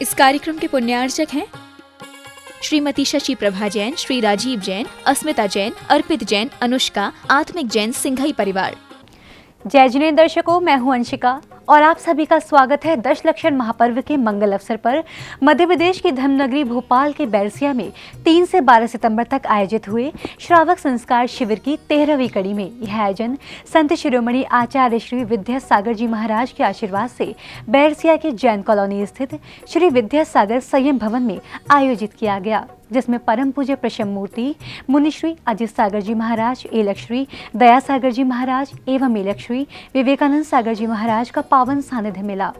इस कार्यक्रम के पुण्यार्चक हैं श्रीमती शशि प्रभा जैन, श्री राजीव जैन, अस्मिता जैन, अर्पित जैन, अनुष्का, आत्मिक जैन, सिंघई परिवार। जय जिनेंद्र दर्शकों, मैं हूं अंशिका और आप सभी का स्वागत है दशलक्षण महापर्व के मंगल अवसर पर मध्य प्रदेश की धर्मनगरी भोपाल के बैरसिया में 3 से 12 सितंबर तक आयोजित हुए श्रावक संस्कार शिविर की 13वीं कड़ी में यह आयोजन संत शिरोमणि आचार्य श्री विद्यासागर जी महाराज के आशीर्वाद से बैरसिया के जैन कॉलोनी स्थित श्री विद्यासागर संयम भवन में आयोजित किया गया, जिसमें परम पूज्य प्रशम मूर्ति मुनिश्री अजित सागर जी महाराज, एलक श्री दया सागर जी महाराज एवं एलक श्री विवेकानंद सागर जी महाराज का पावन सानिध्य मिला।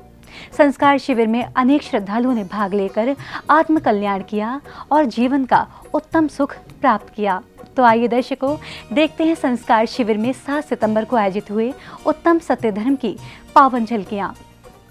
संस्कार शिविर में अनेक श्रद्धालुओं ने भाग लेकर आत्म कल्याण किया और जीवन का उत्तम सुख प्राप्त किया। तो आइए दर्शकों, देखते हैं संस्कार शिविर में 7 सितंबर को आयोजित हुए उत्तम सत्य धर्म की पावन झलकियां।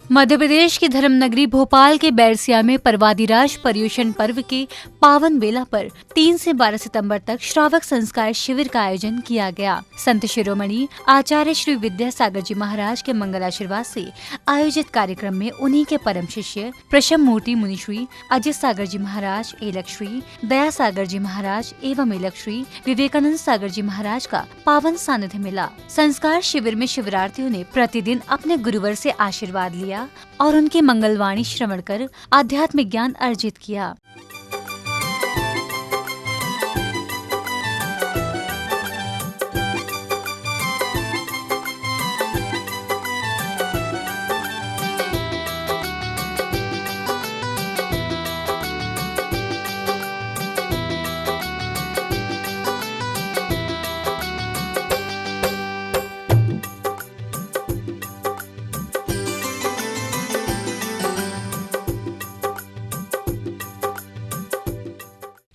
मध्य प्रदेश की धर्मनगरी भोपाल के बैरसिया में पर्वादिराज पर्युषण पर्व के पावन बेला पर 3 से 12 सितंबर तक श्रावक संस्कार शिविर का आयोजन किया गया। संत शिरोमणि आचार्य श्री विद्यासागर जी महाराज के मंगल आशीर्वाद से आयोजित कार्यक्रम में उन्हीं के परम शिष्य प्रशम मूर्ति मुनिश्री अजित सागर जी महाराज, एलक श्री दया सागर जी महाराज एवं एलक श्री विवेकानंद सागर जी महाराज का पावन सानिध्य मिला। संस्कार शिविर में शिविरार्थियों ने प्रतिदिन अपने गुरुवर से आशीर्वाद लिया और उनकी मंगलवाणी श्रवण कर आध्यात्मिक ज्ञान अर्जित किया।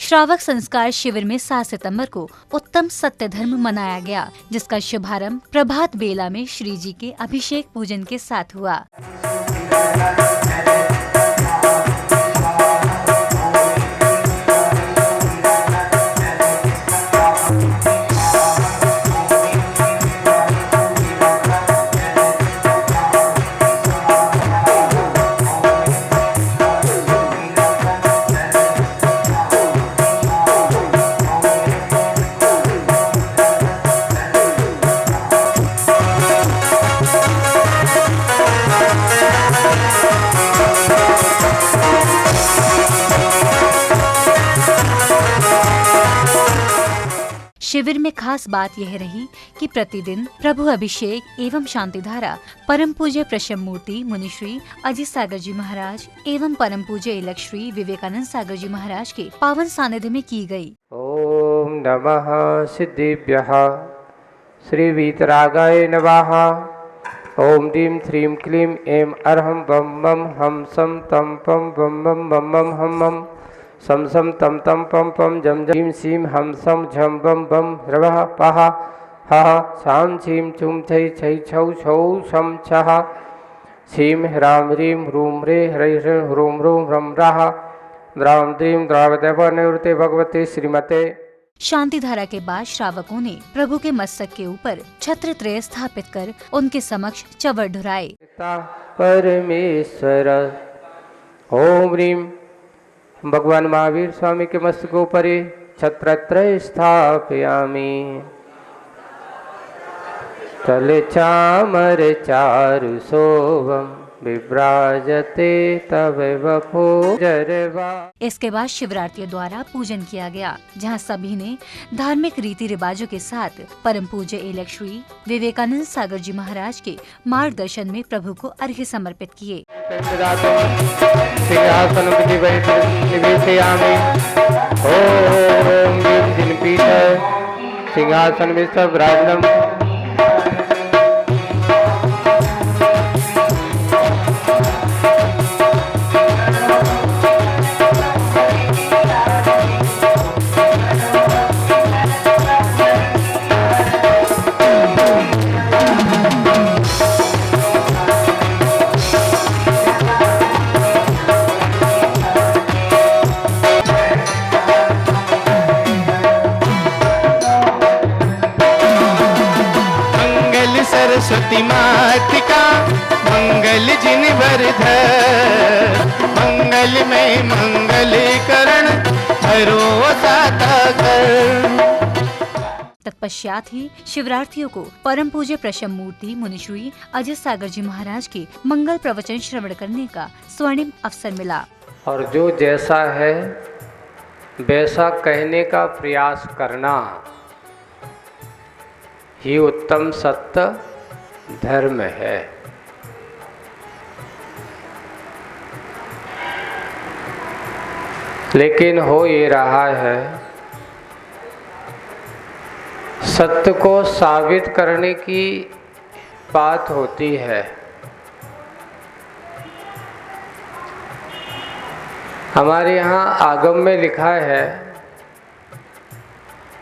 श्रावक संस्कार शिविर में 7 सितंबर को उत्तम सत्य धर्म मनाया गया, जिसका शुभारंभ प्रभात बेला में श्री जी के अभिषेक पूजन के साथ हुआ। शिविर में खास बात यह रही कि प्रतिदिन प्रभु अभिषेक एवं शांति धारा परम पूज्य प्रशम मूर्ति मुनिश्री अजित सागर जी महाराज एवं परम पूज्य एलक श्री विवेकानंद सागर जी महाराज के पावन सानिध्य में की गई। ओम नमः सिद्धिभ्यः श्री वीतरागाय नमः। ओम ह्रीं श्रीं क्लीं ऐं अर्हं बम बम हम सम तम पम बम बम बम बम हम मम सम सम तम तम पम पम जम जम सीम हम सम झम बम बम रवः पहा हा शाम छीम छुम छै छै छौ छौ शम छः सीम ह्राम ह्रीं ह्रूम रे ह्रै ह्रीं ह्रूम ह्रूम रम राह द्राम द्रीं द्रावदेव निवृत्ते भगवते श्रीमते। शांति धारा के बाद श्रावकों ने प्रभु के मस्तक के ऊपर छत्र त्रय स्थापित कर उनके समक्ष चवर ढुराए। परमेश्वर ओम ह्रीं भगवान महावीर स्वामी के मस्तकों पर छत्रत्रय स्थापयामि। तले चामर चारु शोभम विभ्राजते तव वपुजरवा। इसके बाद शिवरात्रियों द्वारा पूजन किया गया, जहां सभी ने धार्मिक रीति रिवाजों के साथ परम पूज्य एलक श्री विवेकानंद सागर जी महाराज के मार्गदर्शन में प्रभु को अर्घ्य समर्पित किए। सिंहासन में सब राजनम सरस्वती मात का मंगल जिन वरधर, मंगल में मंगल करण हरो साता कर। तत्पश्चात ही शिवरार्थियों को परम पूज्य प्रशम मूर्ति मुनिश्री अजय सागर जी महाराज के मंगल प्रवचन श्रवण करने का स्वर्णिम अवसर मिला। और जो जैसा है वैसा कहने का प्रयास करना ही उत्तम सत्य धर्म है। लेकिन हो ये रहा है, सत्य को साबित करने की बात होती है, हमारे यहाँ आगम में लिखा है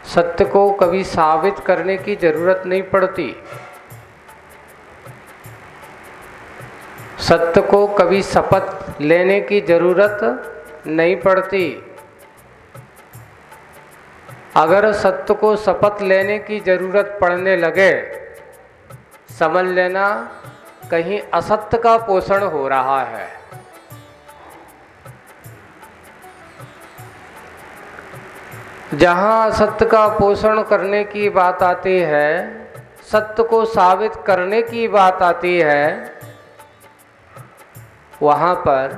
सत्य को कभी साबित करने की जरूरत नहीं पड़ती, सत्य को कभी शपथ लेने की जरूरत नहीं पड़ती। अगर सत्य को शपथ लेने की जरूरत पड़ने लगे, समझ लेना कहीं असत्य का पोषण हो रहा है। जहाँ सत्य का पोषण करने की बात आती है, सत्य को साबित करने की बात आती है, वहाँ पर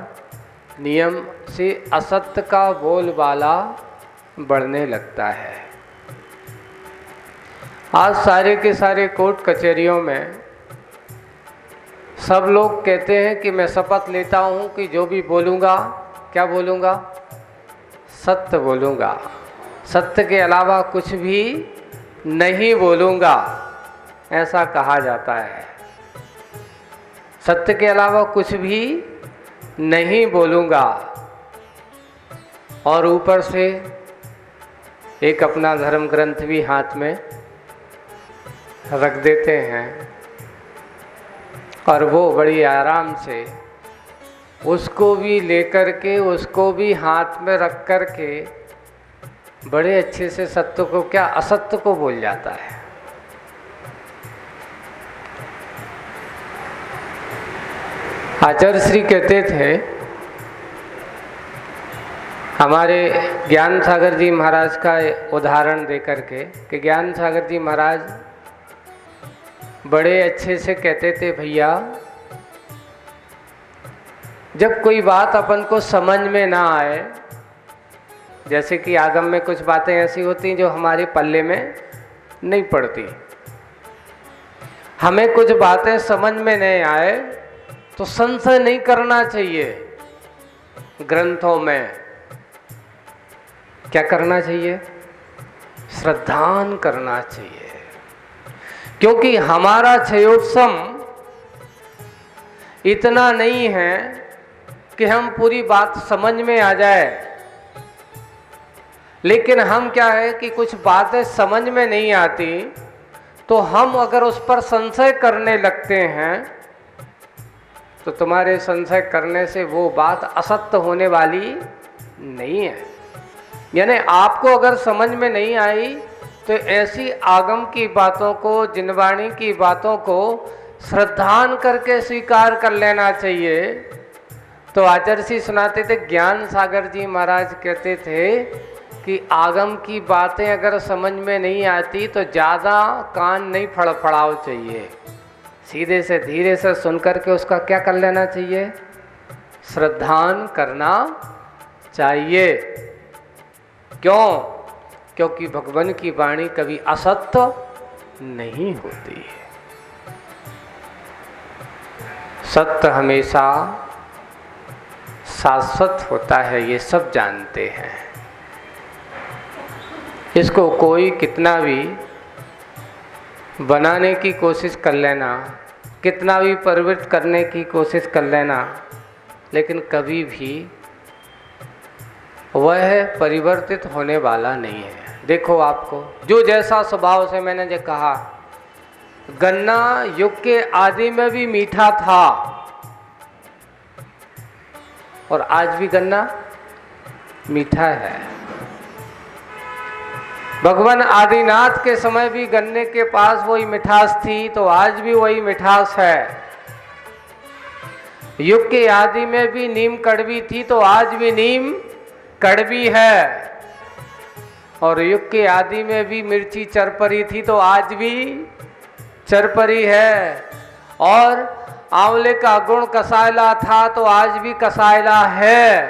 नियम से असत्य का बोलबाला बढ़ने लगता है। आज सारे के सारे कोर्ट कचहरियों में सब लोग कहते हैं कि मैं शपथ लेता हूँ कि जो भी बोलूँगा, क्या बोलूँगा? सत्य बोलूँगा, सत्य के अलावा कुछ भी नहीं बोलूँगा, ऐसा कहा जाता है। सत्य के अलावा कुछ भी नहीं बोलूँगा। और ऊपर से एक अपना धर्म ग्रंथ भी हाथ में रख देते हैं और वो बड़ी आराम से उसको भी लेकर के, उसको भी हाथ में रख कर के बड़े अच्छे से सत्य को क्या असत्य को बोल जाता है। आचार्य श्री कहते थे हमारे ज्ञान सागर जी महाराज का उदाहरण देकर के कि ज्ञान सागर जी महाराज बड़े अच्छे से कहते थे, भैया जब कोई बात अपन को समझ में ना आए, जैसे कि आगम में कुछ बातें ऐसी होती हैं जो हमारे पल्ले में नहीं पड़ती, हमें कुछ बातें समझ में नहीं आए तो संशय नहीं करना चाहिए। ग्रंथों में क्या करना चाहिए? श्रद्धान करना चाहिए, क्योंकि हमारा क्षयोत्सम इतना नहीं है कि हम पूरी बात समझ में आ जाए, लेकिन हम क्या है कि कुछ बातें समझ में नहीं आती तो हम अगर उस पर संशय करने लगते हैं तो तुम्हारे संशय करने से वो बात असत्य होने वाली नहीं है। यानी आपको अगर समझ में नहीं आई तो ऐसी आगम की बातों को, जिनवाणी की बातों को श्रद्धान करके स्वीकार कर लेना चाहिए। तो आचार्य जी सुनाते थे, ज्ञान सागर जी महाराज कहते थे कि आगम की बातें अगर समझ में नहीं आती तो ज़्यादा कान नहीं फड़फड़ाओ चाहिए, सीधे से धीरे से सुन करके उसका क्या कर लेना चाहिए? श्रद्धान करना चाहिए। क्यों? क्योंकि भगवान की वाणी कभी असत्य नहीं होती है। सत्य हमेशा शाश्वत होता है, ये सब जानते हैं। इसको कोई कितना भी बनाने की कोशिश कर लेना, कितना भी परिवर्तित करने की कोशिश कर लेना, लेकिन कभी भी वह परिवर्तित होने वाला नहीं है। देखो आपको जो जैसा स्वभाव से, मैंने जो कहा गन्ना युग के आदि में भी मीठा था और आज भी गन्ना मीठा है। भगवान आदिनाथ के समय भी गन्ने के पास वही मिठास थी, तो आज भी वही मिठास है। युग के आदि में भी नीम कड़वी थी, तो आज भी नीम कड़वी है। और युग के आदि में भी मिर्ची चरपरी थी, तो आज भी चरपरी है। और आंवले का गुण कसायला था, तो आज भी कसायला है।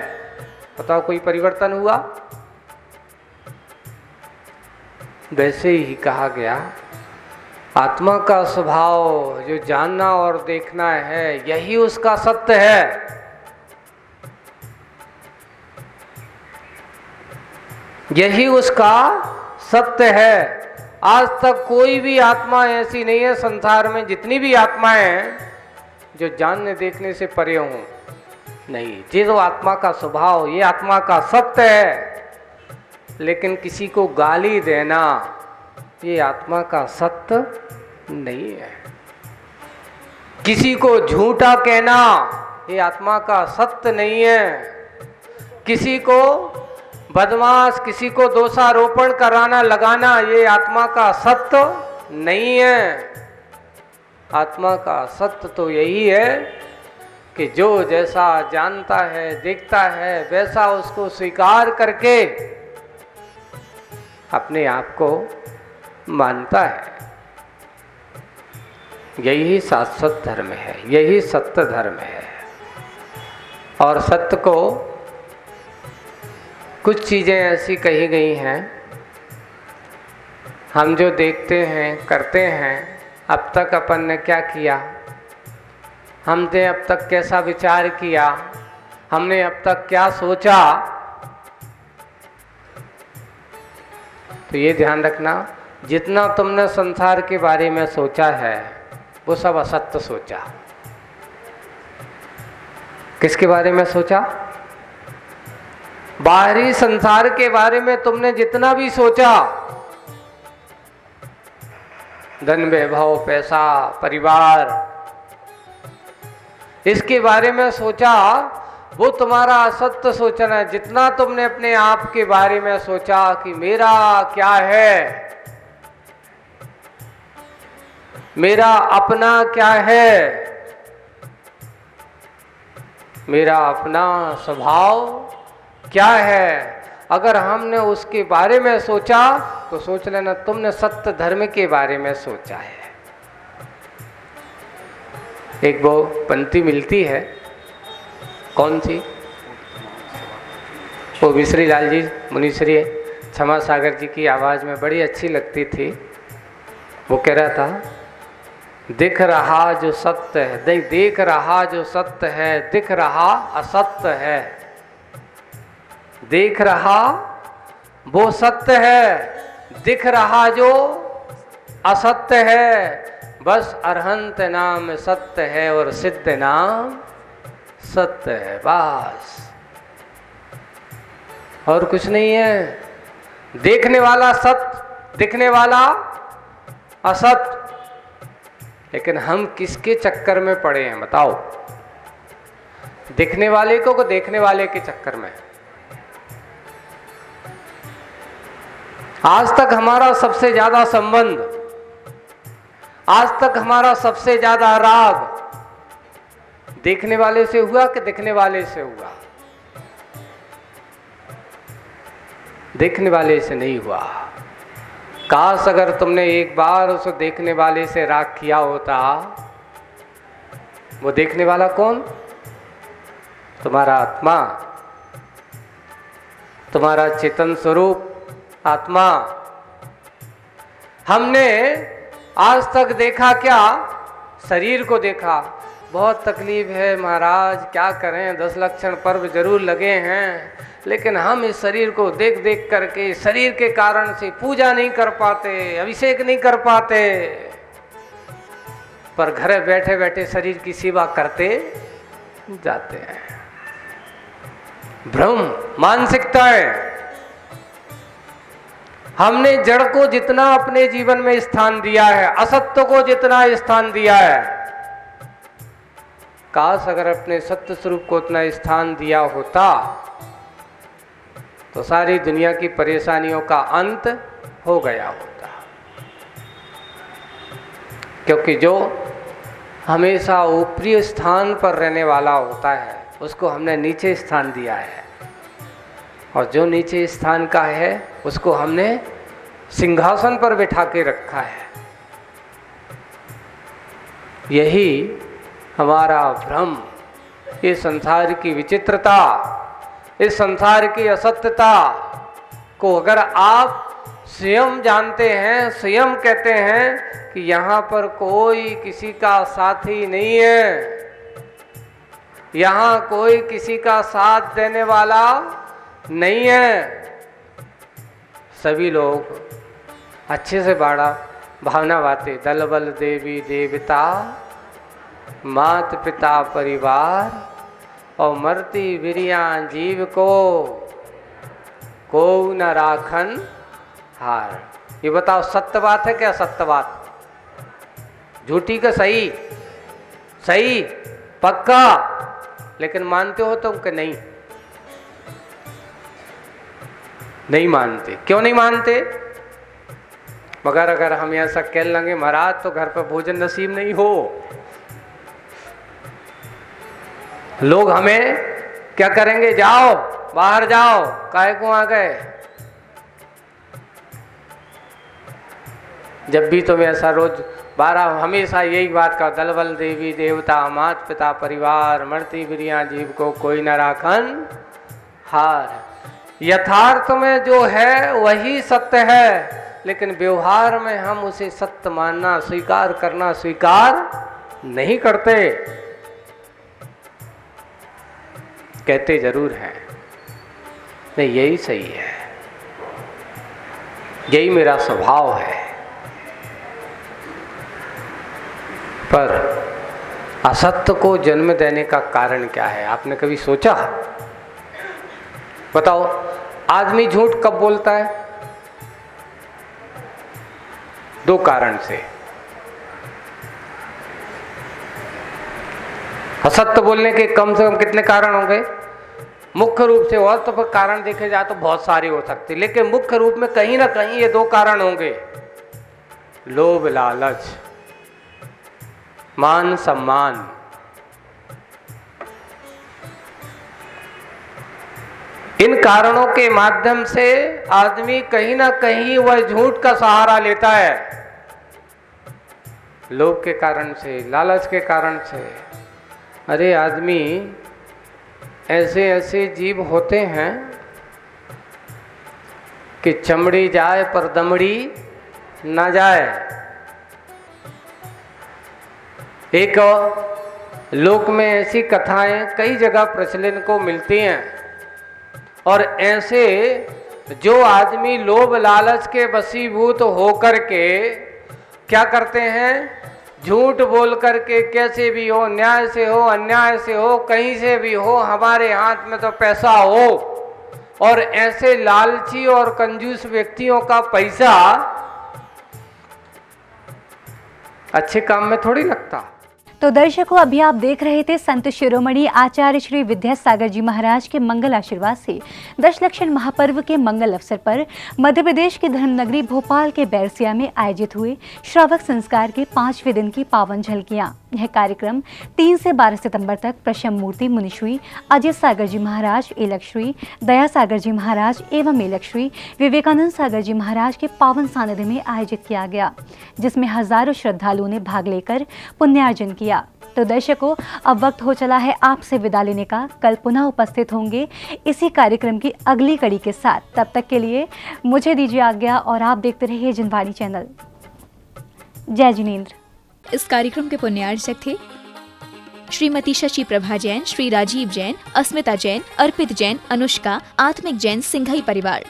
बताओ कोई परिवर्तन हुआ? वैसे ही कहा गया, आत्मा का स्वभाव जो जानना और देखना है, यही उसका सत्य है। यही उसका सत्य है। आज तक कोई भी आत्मा ऐसी नहीं है संसार में, जितनी भी आत्माएं हैं, जो जानने देखने से परे हों। नहीं, ये तो आत्मा का स्वभाव, ये आत्मा का सत्य है। लेकिन किसी को गाली देना, ये आत्मा का सत्य नहीं है। किसी को झूठा कहना, ये आत्मा का सत्य नहीं है। किसी को बदमाश, किसी को दोषारोपण कराना, लगाना, ये आत्मा का सत्य नहीं है। आत्मा का सत्य तो यही है कि जो जैसा जानता है, देखता है, वैसा उसको स्वीकार करके अपने आप को मानता है। यही शाश्वत धर्म है, यही सत्य धर्म है। और सत्य को कुछ चीज़ें ऐसी कही गई हैं, हम जो देखते हैं, करते हैं, अब तक अपन ने क्या किया, हमने अब तक कैसा विचार किया, हमने अब तक क्या सोचा, तो ये ध्यान रखना, जितना तुमने संसार के बारे में सोचा है वो सब असत्य सोचा। किसके बारे में सोचा? बाहरी संसार के बारे में तुमने जितना भी सोचा, धन, वैभव, पैसा, परिवार, इसके बारे में सोचा, वो तुम्हारा असत्य सोचना है। जितना तुमने अपने आप के बारे में सोचा कि मेरा क्या है, मेरा अपना क्या है, मेरा अपना स्वभाव क्या है, अगर हमने उसके बारे में सोचा तो सोच लेना तुमने सत्य धर्म के बारे में सोचा है। एक वो पंक्ति मिलती है, कौन सी? वो मिश्री लाल जी, मुनीश्री क्षमा सागर जी की आवाज़ में बड़ी अच्छी लगती थी। वो कह रहा था, दिख रहा जो सत्य है, देख रहा जो सत्य है, दिख रहा असत्य है। देख रहा वो सत्य है, दिख रहा जो असत्य है। बस अरहंत नाम सत्य है और सिद्ध नाम सत्य है, बस और कुछ नहीं है। देखने वाला सत्य, दिखने वाला असत्य। लेकिन हम किसके चक्कर में पड़े हैं बताओ? दिखने वाले को देखने वाले के चक्कर में। आज तक हमारा सबसे ज्यादा संबंध, आज तक हमारा सबसे ज्यादा राग देखने वाले से हुआ कि दिखने वाले से हुआ? देखने वाले से नहीं हुआ। काश अगर तुमने एक बार उस देखने वाले से राग किया होता। वो देखने वाला कौन? तुम्हारा आत्मा, तुम्हारा चेतन स्वरूप आत्मा। हमने आज तक देखा क्या? शरीर को देखा। बहुत तकलीफ है महाराज, क्या करें, 10 लक्षण पर्व जरूर लगे हैं, लेकिन हम इस शरीर को देख देख करके शरीर के कारण से पूजा नहीं कर पाते, अभिषेक नहीं कर पाते, पर घर बैठे बैठे शरीर की सेवा करते जाते हैं। भ्रम, मानसिकताएं। हमने जड़ को जितना अपने जीवन में स्थान दिया है, असत्य को जितना स्थान दिया है, काश अगर अपने सत्य स्वरूप को उतना स्थान दिया होता तो सारी दुनिया की परेशानियों का अंत हो गया होता, क्योंकि जो हमेशा ऊपरी स्थान पर रहने वाला होता है उसको हमने नीचे स्थान दिया है, और जो नीचे स्थान का है उसको हमने सिंहासन पर बिठा के रखा है। यही हमारा भ्रम, ये संसार की विचित्रता, इस संसार की असत्यता को अगर आप स्वयं जानते हैं, स्वयं कहते हैं कि यहाँ पर कोई किसी का साथी नहीं है, यहाँ कोई किसी का साथ देने वाला नहीं है, सभी लोग अच्छे से बाड़ा भावना बातें, दल बल देवी देवता मात पिता परिवार और मरती बिरिया जीव को न राखन हार। ये बताओ सत्य बात है क्या? सत्य बात, झूठी का सही? सही पक्का, लेकिन मानते हो तुम कि नहीं? नहीं मानते। क्यों नहीं मानते? मगर अगर हम ऐसा कह लेंगे महाराज तो घर पर भोजन नसीब नहीं हो, लोग हमें क्या करेंगे? जाओ बाहर जाओ, काहे को आ गए? जब भी तुम ऐसा रोज 12 हमेशा यही बात का, दल बल देवी देवता मात पिता परिवार मरती बिरिया जीव को कोई न राखन हार। यथार्थ में जो है वही सत्य है, लेकिन व्यवहार में हम उसे सत्य मानना, स्वीकार करना स्वीकार नहीं करते। कहते जरूर हैं नहीं यही सही है, यही मेरा स्वभाव है, पर असत्य को जन्म देने का कारण क्या है? आपने कभी सोचा? बताओ, आदमी झूठ कब बोलता है? दो कारण से। असत्य बोलने के कम से कम कितने कारण होंगे? मुख्य रूप से, और तो फिर कारण देखे जाए तो बहुत सारे हो सकते, लेकिन मुख्य रूप में कहीं ना कहीं ये दो कारण होंगे, लोभ लालच, मान सम्मान। इन कारणों के माध्यम से आदमी कहीं ना कहीं वह झूठ का सहारा लेता है, लोभ के कारण से, लालच के कारण से। अरे आदमी ऐसे ऐसे जीव होते हैं कि चमड़ी जाए पर दमड़ी ना जाए। एक लोक में ऐसी कथाएं कई जगह प्रचलन को मिलती हैं, और ऐसे जो आदमी लोभ लालच के वशीभूत होकर के क्या करते हैं? झूठ बोल करके कैसे भी हो, न्याय से हो अन्याय से हो, कहीं से भी हो, हमारे हाथ में तो पैसा हो, और ऐसे लालची और कंजूस व्यक्तियों का पैसा अच्छे काम में थोड़ी लगता। तो दर्शकों, अभी आप देख रहे थे संत शिरोमणि आचार्य श्री विद्यासागर जी महाराज के मंगल आशीर्वाद से दशलक्षण महापर्व के मंगल अवसर पर मध्य प्रदेश की धर्मनगरी भोपाल के बैरसिया में आयोजित हुए श्रावक संस्कार के 5वें दिन की पावन झलकियां। यह कार्यक्रम 3 से 12 सितंबर तक प्रशम मूर्ति मुनिश्री अजय सागर जी महाराज, एलकश्री दया सागर जी महाराज एवं एलकश्री विवेकानंद सागर जी महाराज के पावन सानिध्य में आयोजित किया गया, जिसमें हजारों श्रद्धालुओं ने भाग लेकर पुण्यार्जन किया। तो दर्शकों, अब वक्त हो चला है आपसे विदा लेने का। कल पुनः उपस्थित होंगे इसी कार्यक्रम की अगली कड़ी के साथ। तब तक के लिए मुझे दीजिए आज्ञा और आप देखते रहिए जनवाणी चैनल। जय जिनेंद्र। इस कार्यक्रम के पुण्यार्चक थे श्रीमती शशि प्रभा जैन, श्री राजीव जैन, अस्मिता जैन, अर्पित जैन, अनुष्का, आत्मिक जैन, सिंघई परिवार।